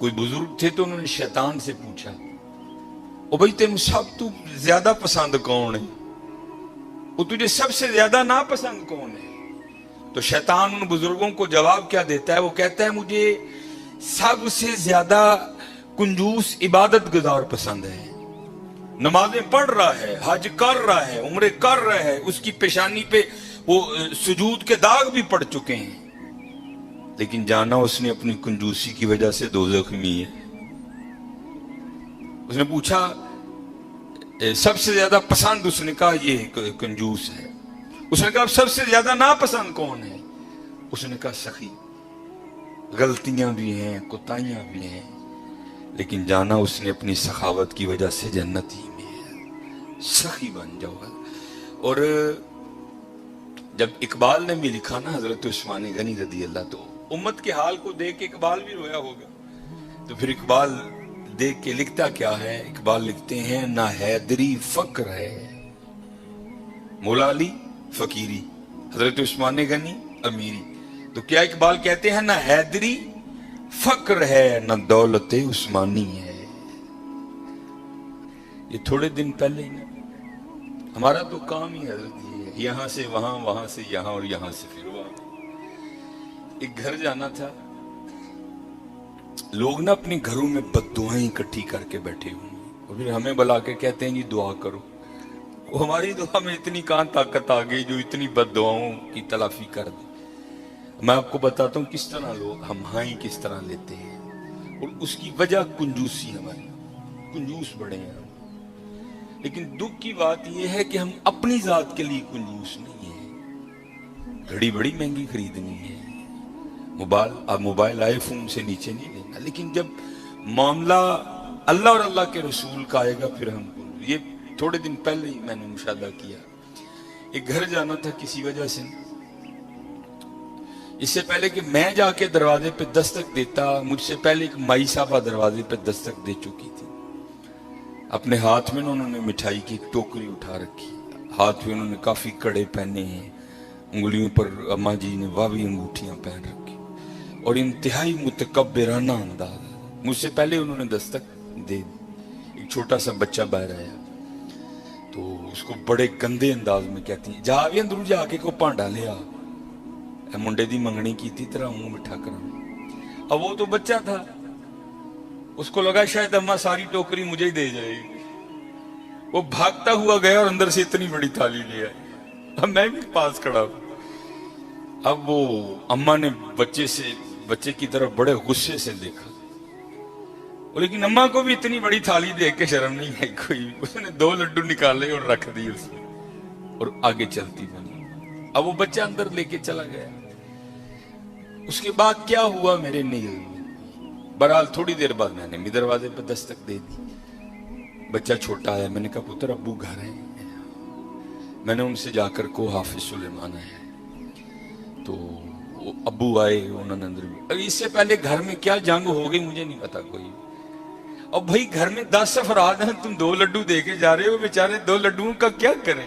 کوئی بزرگ تھے تو انہوں نے شیطان سے پوچھا او بھائی تین سب تو زیادہ پسند کون ہے؟ وہ تجھے سب سے زیادہ ناپسند کون ہے؟ تو شیطان ان بزرگوں کو جواب کیا دیتا ہے؟ وہ کہتا ہے مجھے سب سے زیادہ کنجوس عبادت گزار پسند ہے، نمازیں پڑھ رہا ہے، حج کر رہا ہے، عمرے کر رہا ہے، اس کی پیشانی پہ وہ سجود کے داغ بھی پڑ چکے ہیں، لیکن جانا اس نے اپنی کنجوسی کی وجہ سے دوزخ میں ہے۔ اس نے پوچھا سب سے زیادہ پسند، اس نے کہا یہ کنجوس ہے۔ اس نے کہا سب سے زیادہ ناپسند کون ہے؟ اس نے کہا سخی، غلطیاں بھی ہیں، کوتاہیاں بھی ہیں، لیکن جانا اس نے اپنی سخاوت کی وجہ سے جنتی میں ہے، سخی بن جاؤ۔ اور جب اقبال نے بھی لکھا نا حضرت عثمان غنی رضی اللہ، تو امت کے حال کو دیکھ کے اقبال بھی رویا ہوگا، تو پھر اقبال دیکھ کے لکھتا کیا ہے؟ اقبال لکھتے ہیں نہ حیدری فقر ہے، مولا علی فقیری، حضرت عثمان غنی امیری۔ تو کیا اقبال کہتے ہیں نہ حیدری فقر ہے نہ دولت عثمانی ہے۔ یہ تھوڑے دن پہلے ہی نا، ہمارا تو کام ہی حضرت یہ ہے، یہاں سے وہاں، وہاں سے یہاں، اور یہاں سے پھر وہاں۔ ایک گھر جانا تھا، لوگ نا اپنے گھروں میں بد دعائیں اکٹھی کر کے بیٹھے ہوئے ہیں، اور پھر ہمیں بلا کے کہتے ہیں جی دعا کرو۔ وہ ہماری دعا میں اتنی کہاں طاقت آ گئی جو اتنی بد دعاؤں کی تلافی کر دے۔ میں آپ کو بتاتا ہوں کس طرح لوگ ہم ہائیں کس طرح لیتے ہیں، اور اس کی وجہ کنجوسی، ہماری کنجوس بڑے ہیں ہم۔ لیکن دکھ کی بات یہ ہے کہ ہم اپنی ذات کے لیے کنجوس نہیں ہیں۔ گھڑی بڑی مہنگی خریدنی ہے، موبائل آئی فون سے نیچے نہیں لینا، لیکن جب معاملہ اللہ اور اللہ کے رسول کا آئے گا پھر ہم کو۔ یہ تھوڑے دن پہلے ہی میں نے مشاہدہ کیا، ایک گھر جانا تھا کسی وجہ سے، اس سے پہلے کہ میں جا کے دروازے پہ دستک دیتا، مجھ سے پہلے ایک مائی صاحبہ دروازے پہ دستک دے چکی تھی۔ اپنے ہاتھ میں انہوں نے مٹھائی کی ایک ٹوکری اٹھا رکھی، ہاتھ میں انہوں نے کافی کڑے پہنے ہیں، انگلیوں پر اماں جی نے واوی انگوٹھیاں پہن رکھی، اور انتہائی متکبرانہ انداز۔ مجھ سے پہلے انہوں نے دستک دے دی، ایک چھوٹا سا بچہ باہر آیا تو اس کو بڑے گندے انداز میں کہتی ہیں جا بھی اندروں جا کے کو پانڈا لیا، اے منڈے دی منگنی کی تھی تیرا منہ مٹھا کرا۔ اب وہ تو بچہ تھا، اس کو لگا شاید اماں ساری ٹوکری مجھے ہی دے جائے گی، وہ بھاگتا ہوا گیا اور اندر سے اتنی بڑی تھالی لے آیا۔ اب میں بھی پاس کھڑا ہوں، اب وہ اماں نے بچے کی طرف بڑے غصے سے دیکھا، لیکن اماں کو بھی اتنی بڑی تھالی دیکھ کے شرم نہیں آئی کوئی، اس نے 2 لڈو نکالے اور رکھ دی اس میں، اور آگے چلتی بنی۔ اب وہ بچہ اندر لے کے چلا گیا۔ اس کے بعد کیا ہوا میرے نہیں، بہرحال تھوڑی دیر بعد میں نے بھی دروازے پہ دستک دے دی، بچہ چھوٹا ہے، میں نے کہا پتر ابو گھر ہیں؟ میں نے ان سے جا کر کو حافظ سلیمان ہے، تو ابو آئے، انہوں نے اندر بھی، اس سے پہلے گھر میں کیا جنگ ہو گئی مجھے نہیں پتا کوئی۔ اب بھائی گھر میں 10 افراد ہیں، تم 2 لڈو دے کے جا رہے ہو، بیچارے 2 لڈوؤں کا کیا کریں؟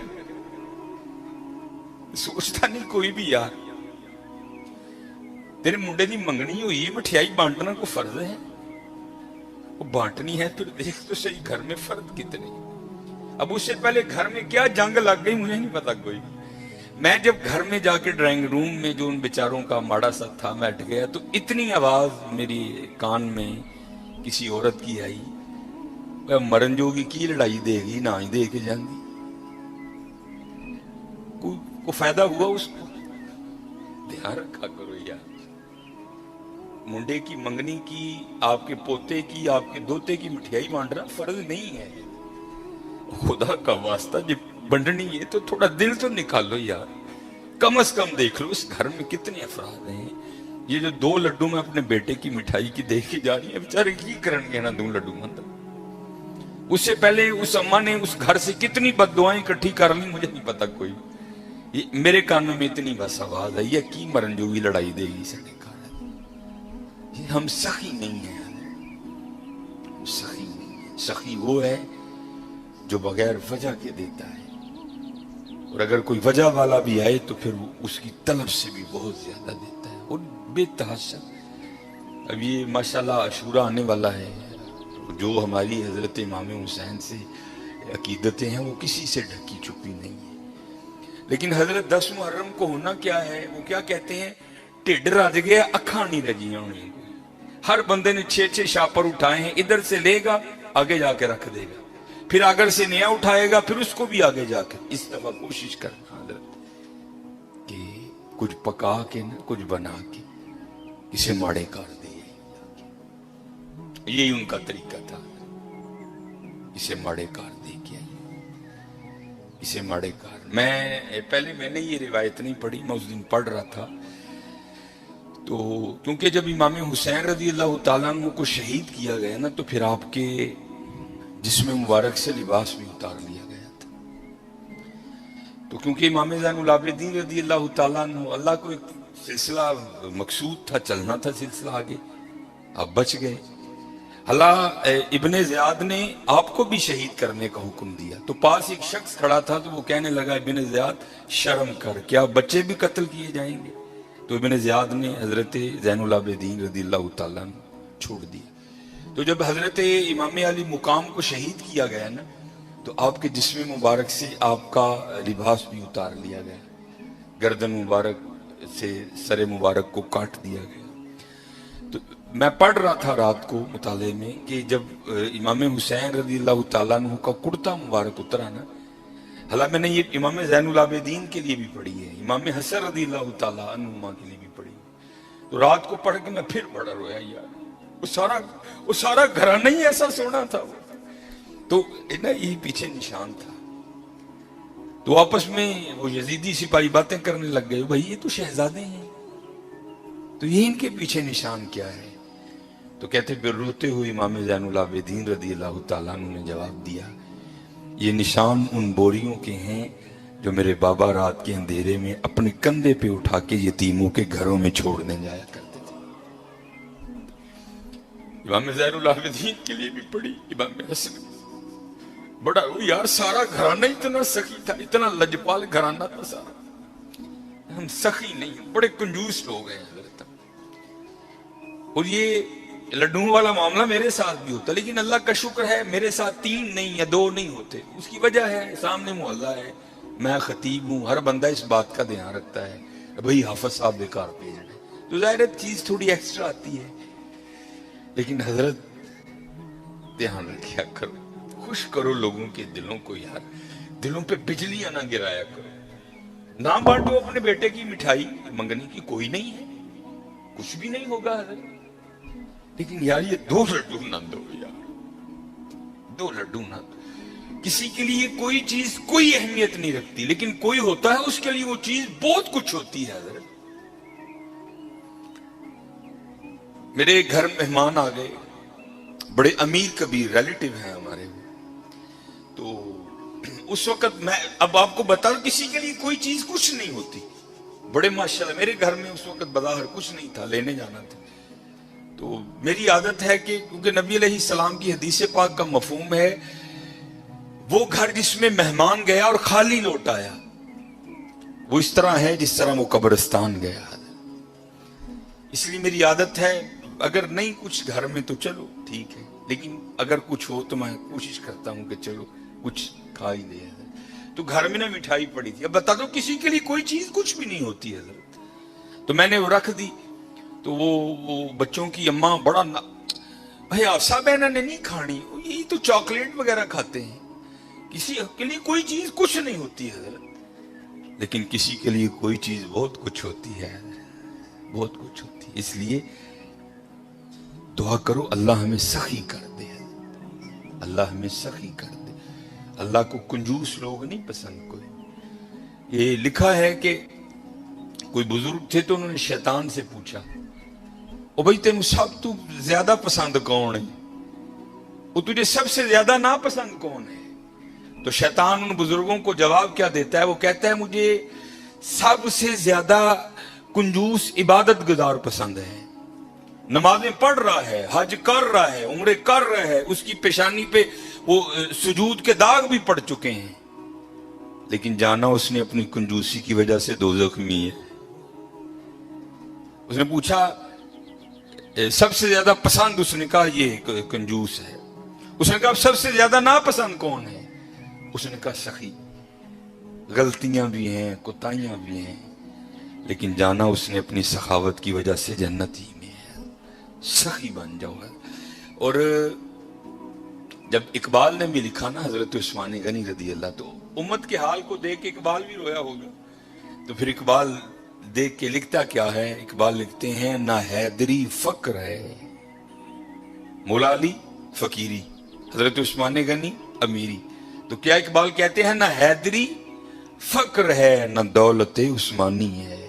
سوچتا نہیں کوئی بھی یار، تیرے منڈے دی منگنی ہوئی، مٹھیائی بانٹنا کو فرض ہے، وہ بانٹنی ہے، پھر دیکھ تو صحیح گھر میں فرد کتنے۔ اب اس سے پہلے گھر میں کیا جنگ لگ گئی مجھے نہیں پتا کوئی۔ میں جب گھر میں جا کے ڈرائنگ روم میں جو ان بیچاروں کا ماڑا سا تھا بیٹھ گیا، تو اتنی آواز میری کان میں کسی عورت کی آئی، مرن جوگی کی لڑائی دے گی نہ ہی دے کے جاندی، کو فائدہ ہوا اس کو؟ دھیان رکھا کرو یار، منڈے کی منگنی کی، آپ کے پوتے کی، آپ کے دوتے کی مٹھیائی بانٹنا فرض نہیں ہے، خدا کا واسطہ جب بنڈنی ہے تو تھوڑا دل تو نکالو یار، کم از کم دیکھ لو اس گھر میں کتنے افراد ہیں۔ یہ جو 2 لڈو میں اپنے بیٹے کی مٹھائی کی دیکھ کے جا رہی ہے، بیچارے کی کرن گے نا 2 لڈو مطلب۔ اس سے پہلے اس اماں نے اس گھر سے کتنی بد دعائیں اکٹھی کر لی مجھے نہیں پتا کوئی، میرے کانوں میں اتنی بس آواز ہے، یہ کی مرن جو بھی لڑائی دے گی سڑے کان۔ ہم سخی نہیں ہیں، سخی نہیں ہے۔ سخی وہ ہے جو بغیر وجہ کے دیتا ہے، اور اگر کوئی وجہ والا بھی آئے تو پھر وہ اس کی طلب سے بھی بہت زیادہ دیتا ہے، اور بے تحاشا اب یہ ماشاءاللہ عاشورہ آنے والا ہے، جو ہماری حضرت امام حسین سے عقیدتیں ہیں وہ کسی سے ڈھکی چھپی نہیں ہیں. لیکن حضرت 10 محرم کو ہونا کیا ہے، وہ کیا کہتے ہیں، ٹھڈ رج گیا اکھاں نہیں رجیاں ہونی. ہر بندے نے 6 شاپر اٹھائے ہیں، ادھر سے لے گا آگے جا کے رکھ دے گا، پھر آگر سے نیا اٹھائے گا، پھر اس کو بھی آگے جا کے. اس دفعہ کوشش کرنا حضرت کہ کچھ پکا کے نہ کچھ بنا کے اسے ماڑے کر دے. یہی ان کا طریقہ تھا، اسے ماڑے کار دے کے اسے ماڑے کار. میں نے یہ روایت نہیں پڑھی، میں اس دن پڑھ رہا تھا تو کیونکہ جب امام حسین رضی اللہ تعالیٰ عنہ کو شہید کیا گیا نا تو پھر آپ کے جسم مبارک سے لباس بھی اتار لیا گیا تھا. تو کیونکہ امام زین العابدین رضی اللہ تعالیٰ عنہ، اللہ کو ایک سلسلہ مقصود تھا، چلنا تھا سلسلہ آگے، آپ بچ گئے. اللہ ابن زیاد نے آپ کو بھی شہید کرنے کا حکم دیا تو پاس ایک شخص کھڑا تھا تو وہ کہنے لگا ابن زیاد شرم کر، کیا بچے بھی قتل کیے جائیں گے؟ تو ابن زیاد نے حضرت زین العابدین رضی اللہ تعالیٰ عنہ چھوڑ دیا. تو جب حضرت امام علی مقام کو شہید کیا گیا نا تو آپ کے جسم مبارک سے آپ کا لباس بھی اتار لیا گیا، گردن مبارک سے سر مبارک کو کاٹ دیا گیا. تو میں پڑھ رہا تھا رات کو مطالعے میں کہ جب امام حسین رضی اللہ تعالیٰ عنہ کا کرتا مبارک اترا نا، حالانکہ میں نے یہ امام زین العابدین کے لیے بھی پڑھی ہے، امام حسن رضی اللہ تعالیٰ عنہ کے لیے بھی پڑھی ہے. تو رات کو پڑھ کے میں پھر بڑا رویا یار، وہ سارا گھرانہ ہی ایسا سونا تھا. تو یہی پیچھے نشان تھا. تو آپس میں وہ یزیدی سپاہی باتیں کرنے لگ گئے، بھائی یہ تو شہزادے ہیں، تو یہ ان کے پیچھے نشان کیا ہے؟ تو کہتے پھر روتے ہوئے امام زین العابدین رضی اللہ تعالیٰ عنہ نے جواب دیا، یہ نشان ان بوریوں کے ہیں جو میرے بابا رات کے اندھیرے میں اپنے کندھے پہ اٹھا کے یتیموں کے گھروں میں چھوڑنے جایا کرتے تھے. امام زین العابدین کے لیے بھی پڑھی، امام حسن بڑا یار سارا گھرانہ اتنا سخی تھا، اتنا لجپال گھرانہ تھا سارا. ہم سخی نہیں، بڑے کنجوس لوگ ہیں حضرت. اور یہ لڈوں والا معاملہ میرے ساتھ بھی ہوتا، لیکن اللہ کا شکر ہے میرے ساتھ 3 نہیں یا 2 نہیں ہوتے. اس کی وجہ ہے سامنے محلہ ہے، میں خطیب ہوں، ہر بندہ اس بات کا دھیان رکھتا ہے بھئی حافظ صاحب بیکار پیج رہے، تو ظاہر چیز تھوڑی ایکسٹرا آتی ہے. لیکن حضرت دھیان رکھیا کرو، خوش کرو لوگوں کے دلوں کو یار، دلوں پہ بجلیاں نہ گرایا کرو. نہ بانٹو اپنے بیٹے کی مٹھائی منگنے کی، کوئی نہیں ہے، کچھ بھی نہیں ہوگا حضرت. لیکن یار یہ 2 لڈو نہ دو یار، 2 لڈو نہ دو. کسی کے لیے کوئی چیز کوئی اہمیت نہیں رکھتی، لیکن کوئی ہوتا ہے اس کے لیے وہ چیز بہت کچھ ہوتی ہے حضرت. میرے گھر مہمان آ گئے، بڑے امیر کبیر ریلیٹیو ہیں ہمارے. تو اس وقت میں اب آپ کو بتا دوں کسی کے لیے کوئی چیز کچھ نہیں ہوتی. بڑے ماشاءاللہ میرے گھر میں اس وقت بظاہر کچھ نہیں تھا، لینے جانا تھا. تو میری عادت ہے کہ کیونکہ نبی علیہ السلام کی حدیث پاک کا مفہوم ہے وہ گھر جس میں مہمان گیا اور خالی لوٹ آیا وہ اس طرح ہے جس طرح وہ قبرستان گیا. اس لیے میری عادت ہے اگر نہیں کچھ گھر میں تو چلو ٹھیک ہے، لیکن اگر کچھ ہو تو میں کوشش کرتا ہوں کہ چلو کچھ کھا ہی لے. تو گھر میں نا مٹھائی پڑی تھی. اب بتا دو کسی کے لیے کوئی چیز کچھ بھی نہیں ہوتی حضرت. تو میں نے وہ رکھ دی. تو وہ بچوں کی اماں بڑا بھائی آفسا بہنا نے نہیں کھانی، یہی تو چاکلیٹ وغیرہ کھاتے ہیں، کسی کے لیے کوئی چیز کچھ نہیں ہوتی حضرت. لیکن کسی کے لیے کوئی چیز بہت کچھ ہوتی ہے، بہت کچھ ہوتی ہے. اس لیے دعا کرو اللہ ہمیں سخی کر دے، اللہ ہمیں سخی کر دے. اللہ کو کنجوس لوگ نہیں پسند. کوئی یہ لکھا ہے کہ کوئی بزرگ تھے تو انہوں نے شیطان سے پوچھا او بھائی تینوں سب تو زیادہ پسند کون ہے، وہ تجھے سب سے زیادہ ناپسند کون ہے؟ تو شیطان ان بزرگوں کو جواب کیا دیتا ہے؟ وہ کہتا ہے مجھے سب سے زیادہ کنجوس عبادت گزار پسند ہے. نمازیں پڑھ رہا ہے، حج کر رہا ہے، عمرے کر رہا ہے، اس کی پیشانی پہ وہ سجود کے داغ بھی پڑ چکے ہیں، لیکن جانا اس نے اپنی کنجوسی کی وجہ سے دوزخ میں ہے. اس نے پوچھا سب سے زیادہ پسند اس نے کہا یہ کنجوس ہے. اس نے کہا سب سے زیادہ ناپسند کون ہے؟ اس نے کہا سخی. غلطیاں بھی ہیں، کوتاہیاں بھی ہیں، لیکن جانا اس نے اپنی سخاوت کی وجہ سے جنت ہی میں ہے. سخی بن جاؤ. اور جب اقبال نے بھی لکھا نا حضرت عثمان غنی رضی اللہ، تو امت کے حال کو دیکھ کے اقبال بھی رویا ہوگا. تو پھر اقبال دیکھ کے لکھتا کیا ہے؟ اقبال لکھتے ہیں نہ حیدری فقر ہے، مولا علی فقیری، حضرت عثمان غنی امیری. تو کیا اقبال کہتے ہیں نہ حیدری فقر ہے نہ دولت عثمانی ہے.